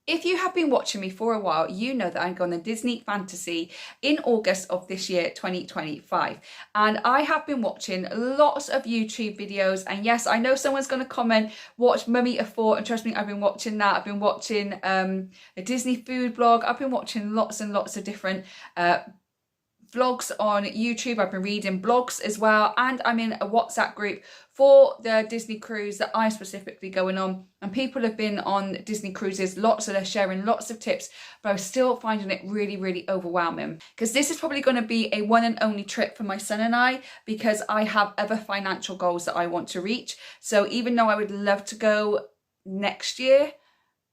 If you have been watching me for a while, you know that I'm going on Disney Fantasy in August of this year, 2025. And I have been watching lots of YouTube videos. And yes, I know someone's going to comment, watch Mummy of Four. And trust me, I've been watching that. I've been watching a Disney food blog. I've been watching lots and lots of different vlogs on YouTube. I've been reading blogs as well, and I'm in a WhatsApp group for the Disney cruise that I'm specifically going on, and people have been on Disney cruises, lots of them sharing lots of tips, but I'm still finding it really overwhelming, because this is probably going to be a one and only trip for my son and I, because I have other financial goals that I want to reach. So even though I would love to go next year,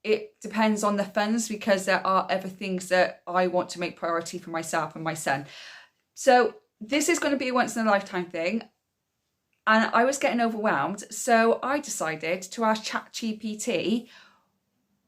it depends on the funds, because there are other things that I want to make priority for myself and my son. So this is going to be a once in a lifetime thing. And I was getting overwhelmed. So I decided to ask Chat GPT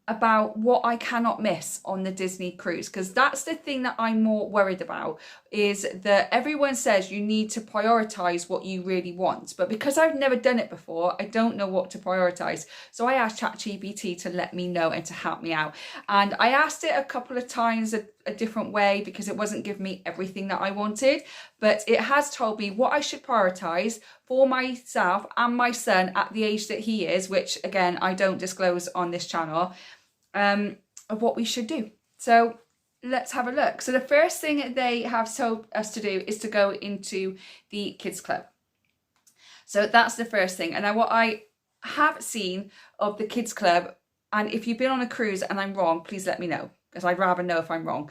about what I cannot miss on the Disney cruise, because that's the thing that I'm more worried about, is that everyone says you need to prioritize what you really want, but because I've never done it before, I don't know what to prioritize. So I asked ChatGPT to let me know and to help me out, and I asked it a couple of times a different way, because it wasn't giving me everything that I wanted, but it has told me what I should prioritize for myself and my son at the age that he is, which again I don't disclose on this channel, of what we should do. So let's have a look. So the first thing they have told us to do is to go into the kids club. So that's the first thing. And now what I have seen of the kids club, and if you've been on a cruise and I'm wrong, please let me know, because I'd rather know if I'm wrong.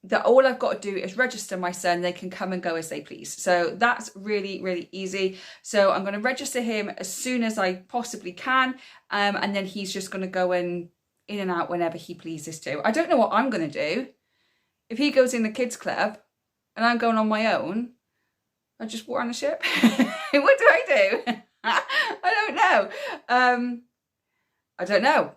That all I've got to do is register my son. They can come and go as they please. So that's really easy. So I'm going to register him as soon as I possibly can. And then he's just going to go in and out whenever he pleases to. I don't know what I'm going to do. If he goes in the kids club and I'm going on my own, I just walk on the ship. What do I do? I don't know. I don't know.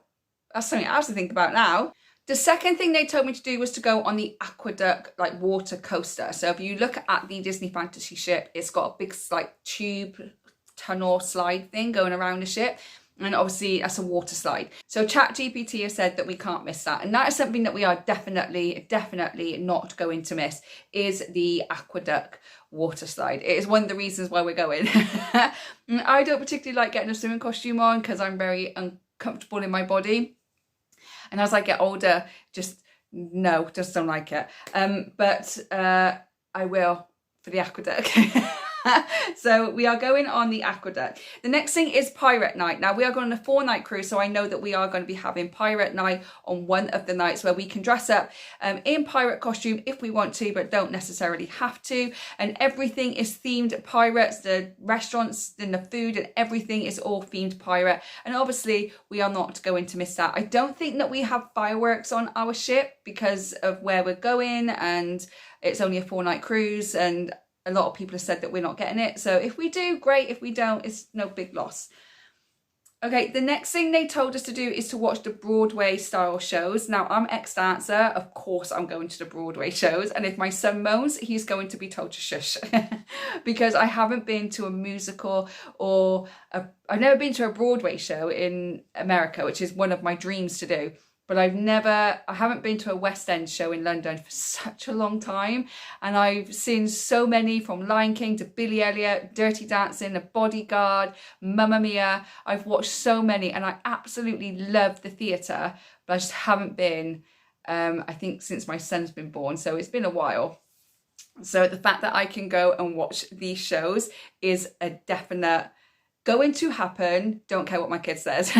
That's something else to think about now. The second thing they told me to do was to go on the aqueduct, like water coaster. So if you look at the Disney Fantasy ship, it's got a big like tube tunnel slide thing going around the ship. And obviously that's a water slide. So Chat GPT has said that we can't miss that. And that is something that we are definitely not going to miss, is the aqueduct water slide. It is one of the reasons why we're going. I don't particularly like getting a swimming costume on, because I'm very uncomfortable in my body. And as I get older, just don't like it. But I will for the aqueduct. So we are going on the aqueduct. The next thing is pirate night. Now we are going on a 4-night cruise, so I know that we are going to be having pirate night on one of the nights, where we can dress up in pirate costume if we want to, but don't necessarily have to. And everything is themed pirates. The restaurants and the food and everything is all themed pirate. And obviously we are not going to miss that. I don't think that we have fireworks on our ship because of where we're going, and it's only a 4-night cruise, and a lot of people have said that we're not getting it. So if we do, great. If we don't, it's no big loss. Okay, the next thing they told us to do is to watch the Broadway style shows. Now I'm ex-dancer, of course I'm going to the Broadway shows, and if my son moans, he's going to be told to shush. Because I haven't been to a musical or I've never been to a Broadway show in America, which is one of my dreams to do. But I haven't been to a West End show in London for such a long time. And I've seen so many, from Lion King to Billy Elliot, Dirty Dancing, The Bodyguard, Mamma Mia. I've watched so many, and I absolutely love the theatre, but I just haven't been, I think, since my son's been born. So it's been a while. So the fact that I can go and watch these shows is a definite going to happen. Don't care what my kid says.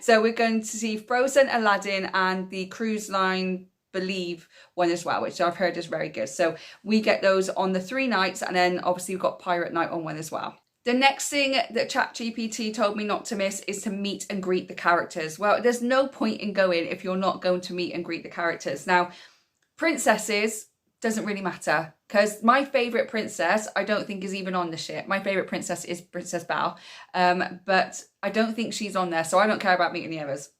So we're going to see Frozen, Aladdin, and the cruise line Believe one as well, which I've heard is very good. So we get those on the 3 nights, and then obviously we've got Pirate Night on one as well. The next thing that ChatGPT told me not to miss is to meet and greet the characters. Well, there's no point in going if you're not going to meet and greet the characters. Now, princesses, doesn't really matter, because my favourite princess, I don't think is even on the ship. My favourite princess is Princess Belle, but I don't think she's on there, so I don't care about meeting the others.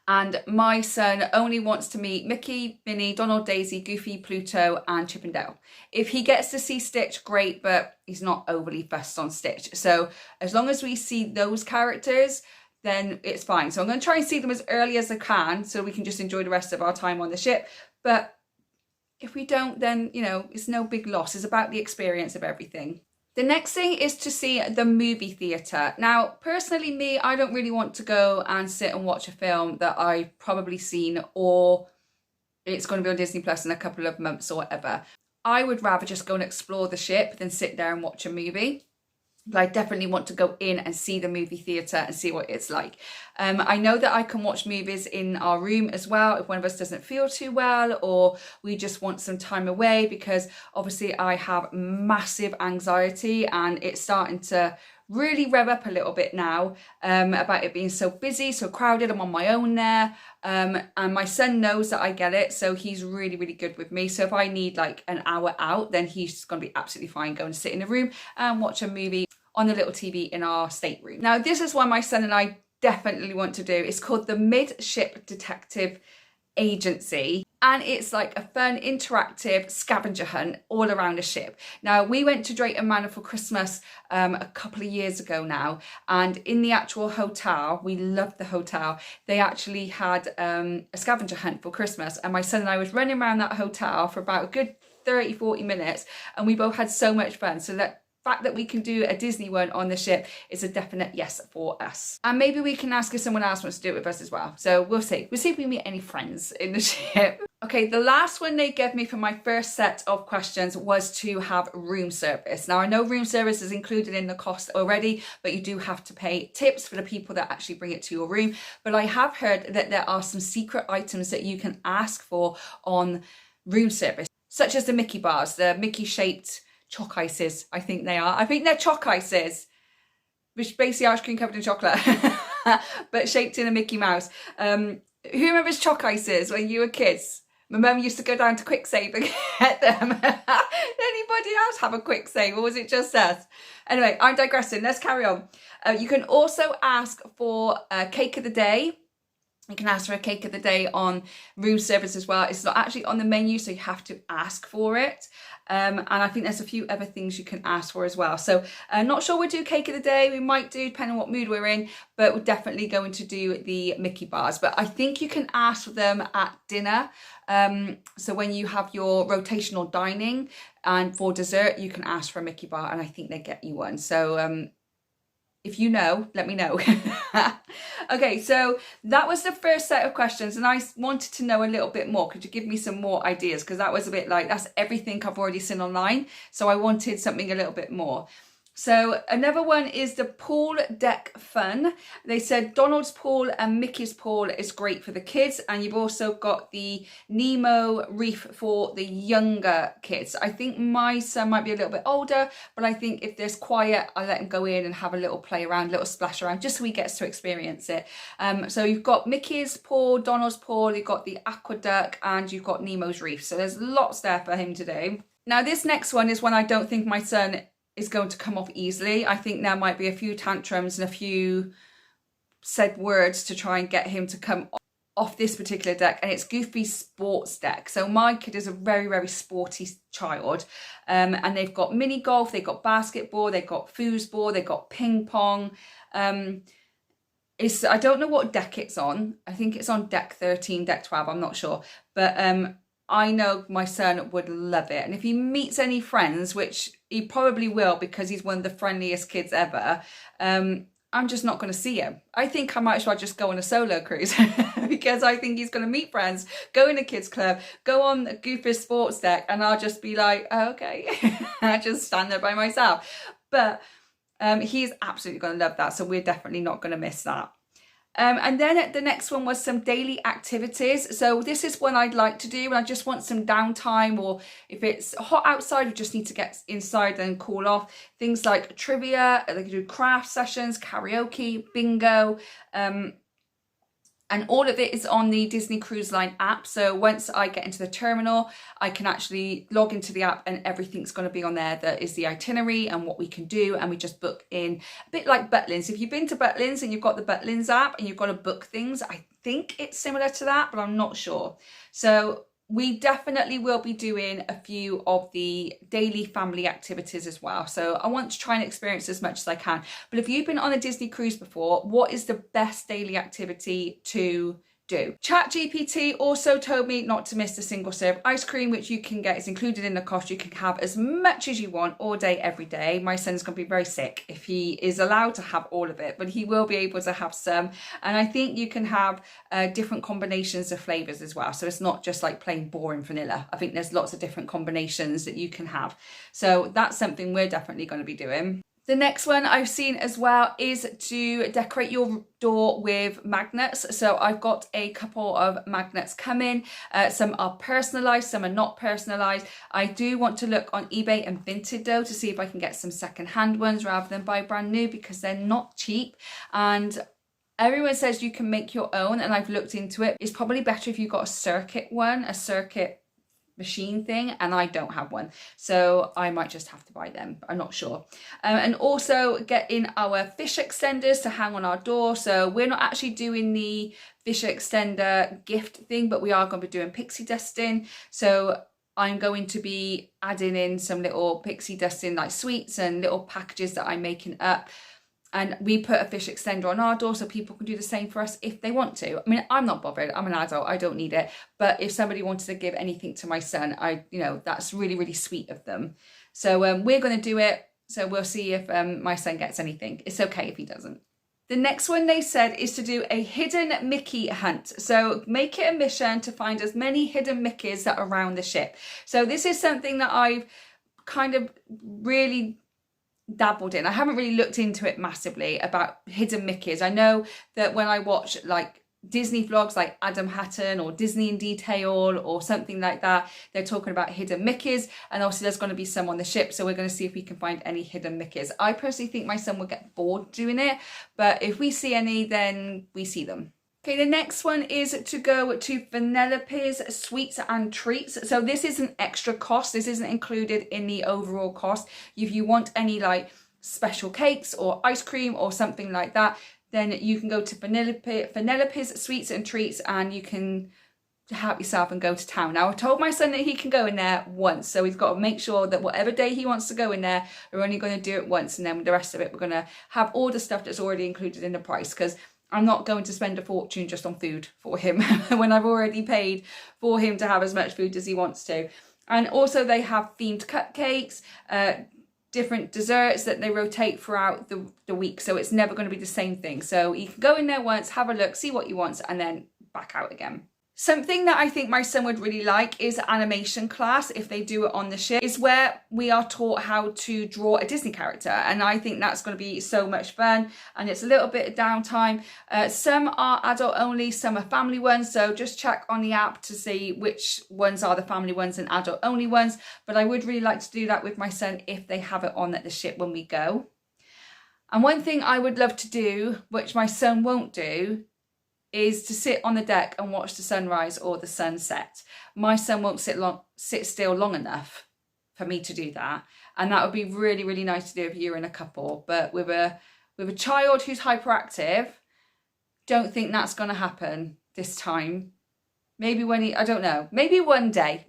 And my son only wants to meet Mickey, Minnie, Donald, Daisy, Goofy, Pluto, and Chip and Dale. If he gets to see Stitch, great, but he's not overly fussed on Stitch. So as long as we see those characters, then it's fine. So I'm going to try and see them as early as I can so we can just enjoy the rest of our time on the ship. But if we don't, then, you know, it's no big loss. It's about the experience of everything. The next thing is to see the movie theatre. Now, personally, me, I don't really want to go and sit and watch a film that I've probably seen, or it's going to be on Disney Plus in a couple of months or whatever. I would rather just go and explore the ship than sit there and watch a movie. But I definitely want to go in and see the movie theatre and see what it's like. I know that I can watch movies in our room as well if one of us doesn't feel too well, or we just want some time away, because obviously I have massive anxiety and it's starting to really rev up a little bit now about it being so busy, so crowded. I'm on my own there, and my son knows that I get it, so he's really, really good with me. So if I need like an hour out, then he's going to be absolutely fine going to sit in a room and watch a movie on the little TV in our stateroom. Now, this is one my son and I definitely want to do. It's called the Midship Detective Agency, and it's like a fun interactive scavenger hunt all around a ship. Now, we went to Drayton Manor for Christmas a couple of years ago now, and in the actual hotel, we loved the hotel, they actually had a scavenger hunt for Christmas, and my son and I was running around that hotel for about a good 30-40 minutes, and we both had so much fun. So that fact that we can do a Disney one on the ship is a definite yes for us. And maybe we can ask if someone else wants to do it with us as well. So we'll see. We'll see if we meet any friends in the ship. Okay, the last one they gave me for my first set of questions was to have room service. Now, I know room service is included in the cost already, but you do have to pay tips for the people that actually bring it to your room. But I have heard that there are some secret items that you can ask for on room service, such as the Mickey bars, the Mickey shaped choc ices, I think they are. I think they're choc ices, which is basically ice cream covered in chocolate, but shaped in a Mickey Mouse. Who remembers choc ices when you were kids? My mum used to go down to Quick Save and get them. Did anybody else have a Quick Save, or was it just us? Anyway, I'm digressing. Let's carry on. You can also ask for a cake of the day. You can ask for a cake of the day on room service as well. It's not actually on the menu, so you have to ask for it. And I think there's a few other things you can ask for as well. So not sure we'll do cake of the day. We might do, depending on what mood we're in, but we're definitely going to do the Mickey bars. But I think you can ask for them at dinner. So when you have your rotational dining, and for dessert, you can ask for a Mickey bar, and I think they get you one. So if you know, let me know. Okay, so that was the first set of questions, and I wanted to know a little bit more. Could you give me some more ideas? Because that was a bit like, that's everything I've already seen online. So I wanted something a little bit more. So another one is the pool deck fun. They said Donald's pool and Mickey's pool is great for the kids, and you've also got the Nemo reef for the younger kids. I think my son might be a little bit older, but I think if there's quiet, I let him go in and have a little play around, a little splash around, just so he gets to experience it. So you've got Mickey's pool, Donald's pool, you've got the aqueduct, and you've got Nemo's reef. So there's lots there for him to do. Now this next one is one I don't think my son is going to come off easily. I think there might be a few tantrums and a few said words to try and get him to come off this particular deck, and it's Goofy's sports deck. So my kid is a very, very sporty child, and they've got mini golf, they've got basketball, they've got foosball, they've got ping pong. I don't know what deck it's on. I think it's on deck 13, deck 12, I'm not sure. But I know my son would love it. And if he meets any friends, which he probably will because he's one of the friendliest kids ever, I'm just not going to see him. I think I might as well just go on a solo cruise because I think he's going to meet friends, go in a kids club, go on a Goofus sports deck, and I'll just be like, oh, okay. I just stand there by myself. But he's absolutely going to love that. So we're definitely not going to miss that. And then the next one was some daily activities. So this is one I'd like to do and I just want some downtime, or if it's hot outside, we just need to get inside and cool off. Things like trivia, they can do craft sessions, karaoke, bingo, and all of it is on the Disney Cruise Line app. So once I get into the terminal, I can actually log into the app and everything's going to be on there. That is the itinerary and what we can do. And we just book in, a bit like Butlins. If you've been to Butlins and you've got the Butlins app and you've got to book things, I think it's similar to that, but I'm not sure. So we definitely will be doing a few of the daily family activities as well. So I want to try and experience as much as I can. But if you've been on a Disney cruise before, what is the best daily activity to do? Chat GPT also told me not to miss the single serve ice cream, which you can get, is included in the cost. You can have as much as you want all day, every day. My son's going to be very sick if he is allowed to have all of it, but he will be able to have some. And I think you can have different combinations of flavors as well. So it's not just like plain boring vanilla. I think there's lots of different combinations that you can have. So that's something we're definitely going to be doing. The next one I've seen as well is to decorate your door with magnets. So I've got a couple of magnets coming. Some are personalised, some are not personalised. I do want to look on eBay and Vinted though to see if I can get some second-hand ones rather than buy brand new, because they're not cheap. And everyone says you can make your own, and I've looked into it. It's probably better if you've got a circuit one, a circuit machine thing, and I don't have one, so I might just have to buy them. I'm not sure. And also getting our fish extenders to hang on our door. So we're not actually doing the fish extender gift thing, but we are going to be doing pixie dusting. So I'm going to be adding in some little pixie dusting like sweets and little packages that I'm making up. And we put a fish extender on our door so people can do the same for us if they want to. I mean, I'm not bothered. I'm an adult. I don't need it. But if somebody wanted to give anything to my son, that's really, really sweet of them. So we're going to do it. So we'll see if my son gets anything. It's okay if he doesn't. The next one they said is to do a hidden Mickey hunt. So make it a mission to find as many hidden Mickeys that are around the ship. So this is something that I've kind of really dabbled in. I haven't really looked into it massively about hidden Mickeys. I know that when I watch like Disney vlogs like Adam Hatton or Disney in Detail or something like that, they're talking about hidden Mickeys, and obviously there's going to be some on the ship, so we're going to see if we can find any hidden Mickeys. I personally think my son will get bored doing it, but if we see any, then we see them. Okay, the next one is to go to Vanellope's Sweets and Treats. So this is an extra cost. This isn't included in the overall cost. If you want any like special cakes or ice cream or something like that, then you can go to Vanellope's Sweets and Treats and you can help yourself and go to town. Now, I told my son that he can go in there once, so he's got to make sure that whatever day he wants to go in there, we're only going to do it once, and then the rest of it, we're going to have all the stuff that's already included in the price, because I'm not going to spend a fortune just on food for him when I've already paid for him to have as much food as he wants to. And also they have themed cupcakes, different desserts that they rotate throughout the week. So it's never going to be the same thing. So you can go in there once, have a look, see what you want, and then back out again. Something that I think my son would really like is animation class, if they do it on the ship, is where we are taught how to draw a Disney character. And I think that's going to be so much fun. And it's a little bit of downtime. Some are adult only, some are family ones. So just check on the app to see which ones are the family ones and adult only ones. But I would really like to do that with my son if they have it on at the ship when we go. And one thing I would love to do, which my son won't do, is to sit on the deck and watch the sunrise or the sunset. My son won't sit still long enough for me to do that. And that would be really, really nice to do if you're in a couple. But with a child who's hyperactive, don't think that's going to happen this time. Maybe I don't know, maybe one day,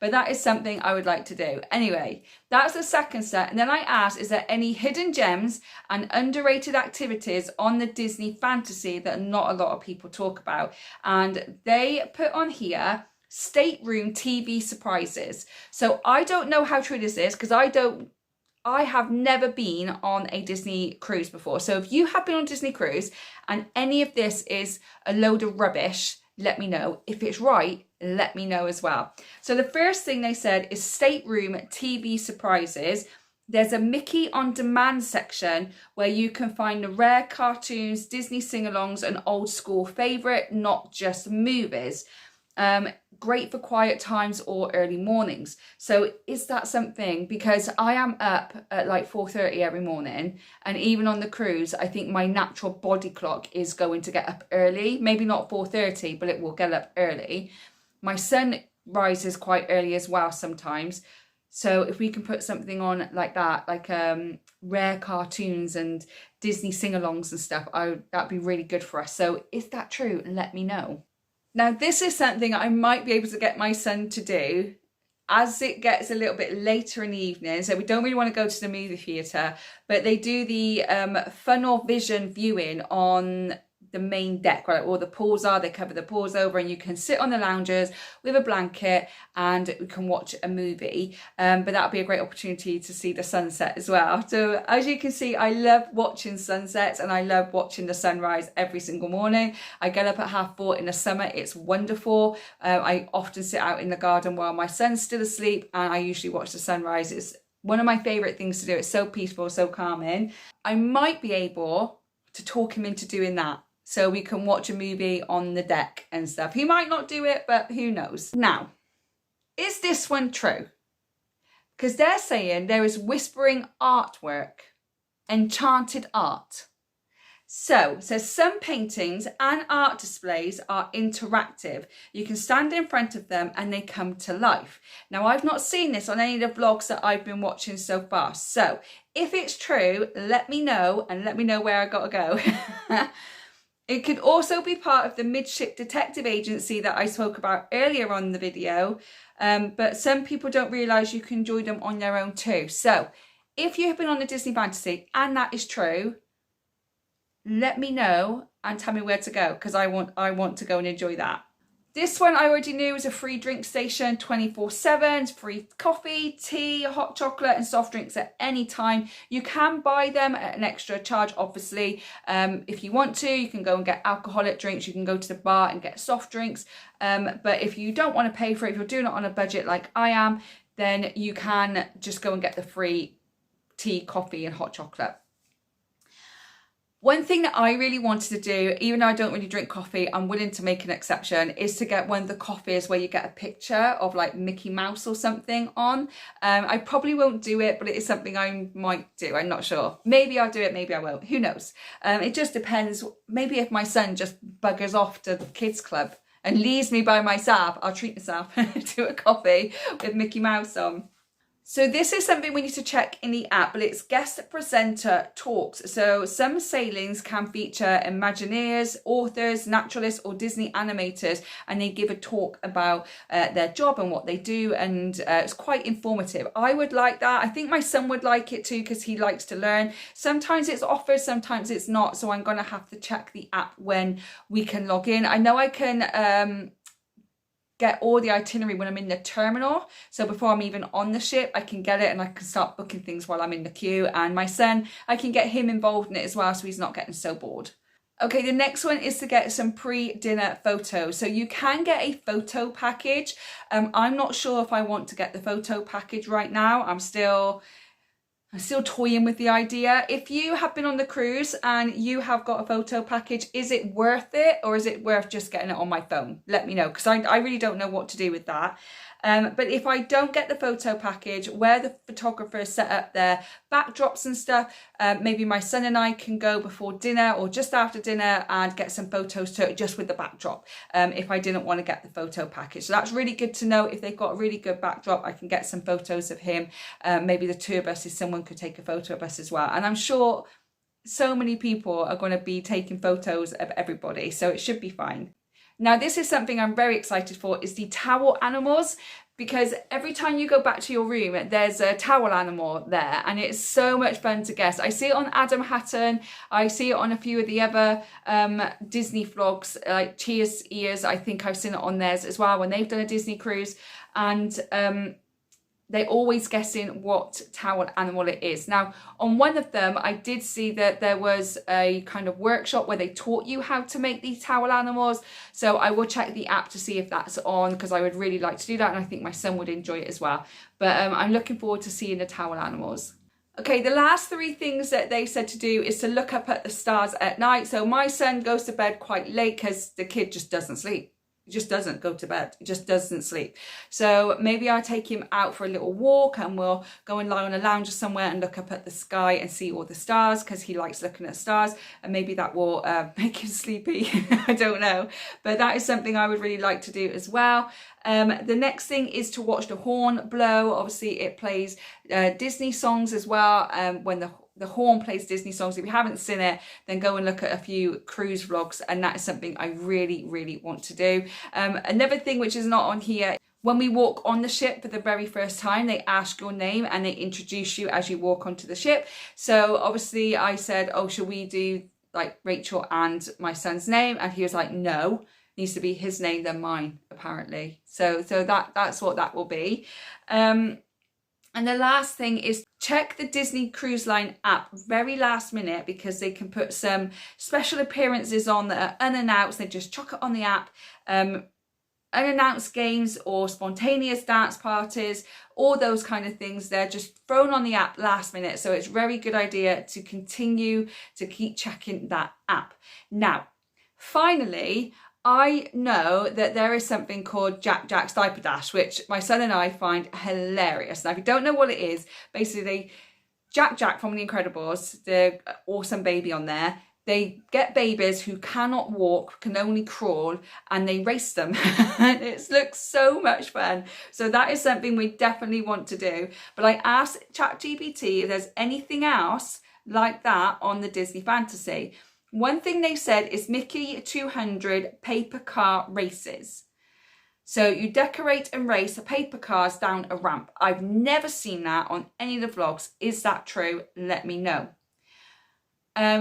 but that is something I would like to do. Anyway, that's the second set. And then I asked, is there any hidden gems and underrated activities on the Disney fantasy that not a lot of people talk about? And they put on here, stateroom TV surprises. So I don't know how true this is, because I have never been on a Disney cruise before. So if you have been on a Disney cruise and any of this is a load of rubbish, let me know. If it's right, let me know as well. So the first thing they said is stateroom TV surprises. There's a Mickey on demand section where you can find the rare cartoons, Disney sing-alongs and old school favourite, not just movies. Great for quiet times or early mornings. So is that something? Because I am up at like 4:30 every morning, and even on the cruise, I think my natural body clock is going to get up early. Maybe not 4:30, but it will get up early. My son rises quite early as well sometimes. So if we can put something on like that, like rare cartoons and Disney sing-alongs and stuff, that'd be really good for us. So is that true? Let me know. Now, this is something I might be able to get my son to do as it gets a little bit later in the evening. So we don't really want to go to the movie theatre, but they do the funnel vision viewing on the main deck, right? All the pools are, they cover the pools over, and you can sit on the loungers with a blanket and we can watch a movie. But that'll be a great opportunity to see the sunset as well. So as you can see, I love watching sunsets and I love watching the sunrise every single morning. I get up at 4:30 in the summer. It's wonderful. I often sit out in the garden while my son's still asleep, and I usually watch the sunrise. It's one of my favorite things to do. It's so peaceful, so calming. I might be able to talk him into doing that, so we can watch a movie on the deck and stuff. He might not do it, but who knows? Now, is this one true? Because they're saying there is whispering artwork, enchanted art. So it says some paintings and art displays are interactive. You can stand in front of them and they come to life. Now, I've not seen this on any of the vlogs that I've been watching so far. So if it's true, let me know, and let me know where I gotta go. It could also be part of the midship detective agency that I spoke about earlier on in the video, but some people don't realise you can join them on their own too. So if you have been on the Disney Fantasy and that is true, let me know and tell me where to go, because I want to go and enjoy that. This one I already knew was a free drink station 24/7, free coffee, tea, hot chocolate and soft drinks at any time. You can buy them at an extra charge, obviously. If you want to, you can go and get alcoholic drinks. You can go to the bar and get soft drinks. But if you don't want to pay for it, if you're doing it on a budget like I am, then you can just go and get the free tea, coffee and hot chocolate. One thing that I really wanted to do, even though I don't really drink coffee, I'm willing to make an exception, is to get one of the coffees where you get a picture of like Mickey Mouse or something on. I probably won't do it, but it is something I might do. I'm not sure. Maybe I'll do it, maybe I won't. Who knows? It just depends. Maybe if my son just buggers off to the kids club and leaves me by myself, I'll treat myself to a coffee with Mickey Mouse on. So this is something we need to check in the app, but it's guest presenter talks. So some sailings can feature Imagineers, authors, naturalists or Disney animators, and they give a talk about their job and what they do, and it's quite informative. I would like that. I think my son would like it too, because he likes to learn. Sometimes it's offered, sometimes it's not, so I'm going to have to check the app when we can log in. I know I can get all the itinerary when I'm in the terminal, so before I'm even on the ship I can get it and I can start booking things while I'm in the queue, and my son, I can get him involved in it as well, so he's not getting so bored. Okay, the next one is to get some pre-dinner photos. So you can get a photo package. I'm not sure if I want to get the photo package right now. I'm still toying with the idea. If you have been on the cruise and you have got a photo package, is it worth it, or is it worth just getting it on my phone? Let me know, because I really don't know what to do with that. But if I don't get the photo package, where the photographers set up their backdrops and stuff, maybe my son and I can go before dinner or just after dinner and get some photos to just with the backdrop, if I didn't want to get the photo package. So that's really good to know. If they've got a really good backdrop, I can get some photos of him. Maybe the two of us, if someone could take a photo of us as well. And I'm sure so many people are going to be taking photos of everybody, so it should be fine. Now, this is something I'm very excited for, is the towel animals, because every time you go back to your room, there's a towel animal there, and it's so much fun to guess. I see it on Adam Hatton, I see it on a few of the other Disney vlogs, like Cheers Ears, I think I've seen it on theirs as well when they've done a Disney cruise, and they're always guessing what towel animal it is. Now, on one of them, I did see that there was a kind of workshop where they taught you how to make these towel animals. So I will check the app to see if that's on, because I would really like to do that, and I think my son would enjoy it as well. But I'm looking forward to seeing the towel animals. Okay, the last three things that they said to do is to look up at the stars at night. So my son goes to bed quite late because the kid just doesn't sleep. Just doesn't go to bed, just doesn't sleep. So maybe I'll take him out for a little walk and we'll go and lie on a lounger somewhere and look up at the sky and see all the stars, because he likes looking at stars, and maybe that will make him sleepy. I don't know, but that is something I would really like to do as well. The next thing is to watch the horn blow. Obviously it plays Disney songs as well when the horn plays Disney songs. If you haven't seen it, then go and look at a few cruise vlogs, and that is something I really, really want to do. Another thing which is not on here, when we walk on the ship for the very first time, they ask your name and they introduce you as you walk onto the ship. So obviously I said, oh, shall we do like Rachel and my son's name? And he was like, no, it needs to be his name then mine, apparently. So that's what that will be. And the last thing is check the Disney Cruise Line app very last minute, because they can put some special appearances on that are unannounced. They just chuck it on the app. Unannounced games or spontaneous dance parties, all those kind of things, they're just thrown on the app last minute. So it's a very good idea to continue to keep checking that app. Now, finally, I know that there is something called Jack's Diaper Dash, which my son and I find hilarious. Now, if you don't know what it is, basically Jack from The Incredibles, the awesome baby on there, they get babies who cannot walk, can only crawl, and they race them. It looks so much fun. So that is something we definitely want to do. But I asked Chat GPT if there's anything else like that on the Disney Fantasy. One thing they said is Mickey 200 paper car races. So you decorate and race paper cars down a ramp. I've never seen that on any of the vlogs. Is that true? Let me know.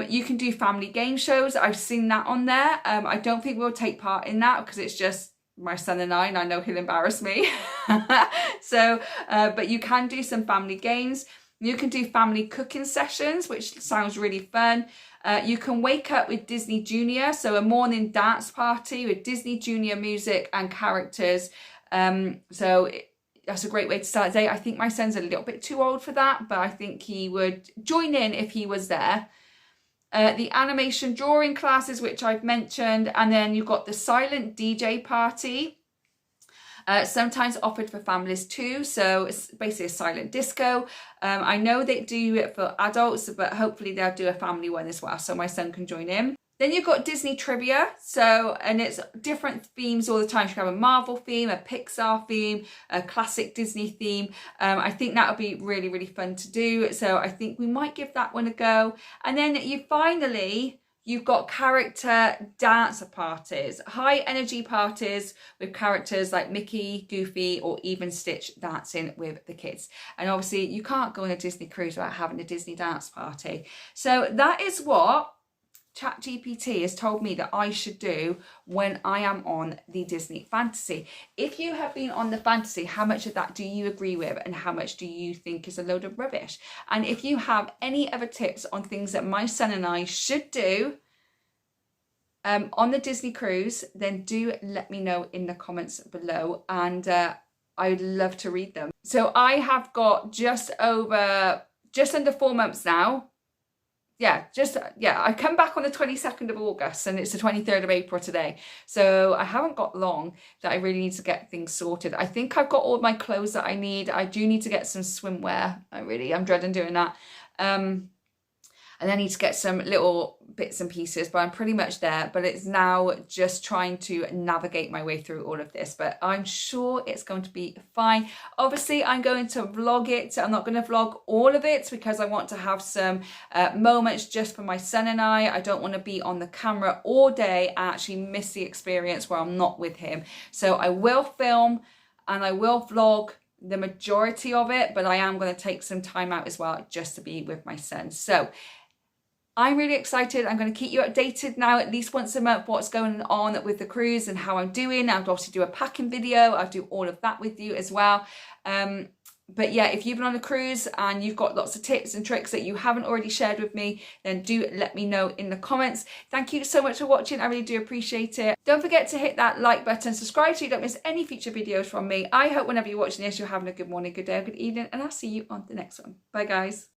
You can do family game shows. I've seen that on there. I don't think we'll take part in that because it's just my son and I know he'll embarrass me. So, but you can do some family games. You can do family cooking sessions, which sounds really fun. You can wake up with Disney Junior, so a morning dance party with Disney Junior music and characters. That's a great way to start the day. I think my son's a little bit too old for that, but I think he would join in if he was there. The animation drawing classes, which I've mentioned, and then you've got the silent DJ party. Sometimes offered for families too, so it's basically a silent disco. I know they do it for adults, but hopefully they'll do a family one as well, so my son can join in. Then you've got Disney trivia, and it's different themes all the time. You can have a Marvel theme, a Pixar theme, a classic Disney theme. I think that would be really, really fun to do, so I think we might give that one a go. And then you've got character dancer parties, high energy parties with characters like Mickey, Goofy, or even Stitch dancing with the kids. And obviously you can't go on a Disney cruise without having a Disney dance party. So that is what Chat GPT has told me that I should do when I am on the Disney Fantasy. If you have been on the Fantasy, how much of that do you agree with and how much do you think is a load of rubbish? And if you have any other tips on things that my son and I should do on the Disney cruise, then do let me know in the comments below, and I would love to read them. So I have got just under 4 months now. I come back on the 22nd of August and it's the 23rd of April today. So I haven't got long that I really need to get things sorted. I think I've got all my clothes that I need. I do need to get some swimwear. I'm dreading doing that. And I need to get some little bits and pieces, but I'm pretty much there. But it's now just trying to navigate my way through all of this, but I'm sure it's going to be fine. Obviously, I'm going to vlog it. I'm not going to vlog all of it because I want to have some moments just for my son and I. I don't want to be on the camera all day and actually miss the experience where I'm not with him. So I will film and I will vlog the majority of it, but I am going to take some time out as well just to be with my son. So I'm really excited. I'm going to keep you updated now at least once a month what's going on with the cruise and how I'm doing. I'll obviously do a packing video. I'll do all of that with you as well. But yeah, if you've been on a cruise and you've got lots of tips and tricks that you haven't already shared with me, then do let me know in the comments. Thank you so much for watching. I really do appreciate it. Don't forget to hit that like button, subscribe so you don't miss any future videos from me. I hope whenever you're watching this, you're having a good morning, good day, or good evening, and I'll see you on the next one. Bye guys.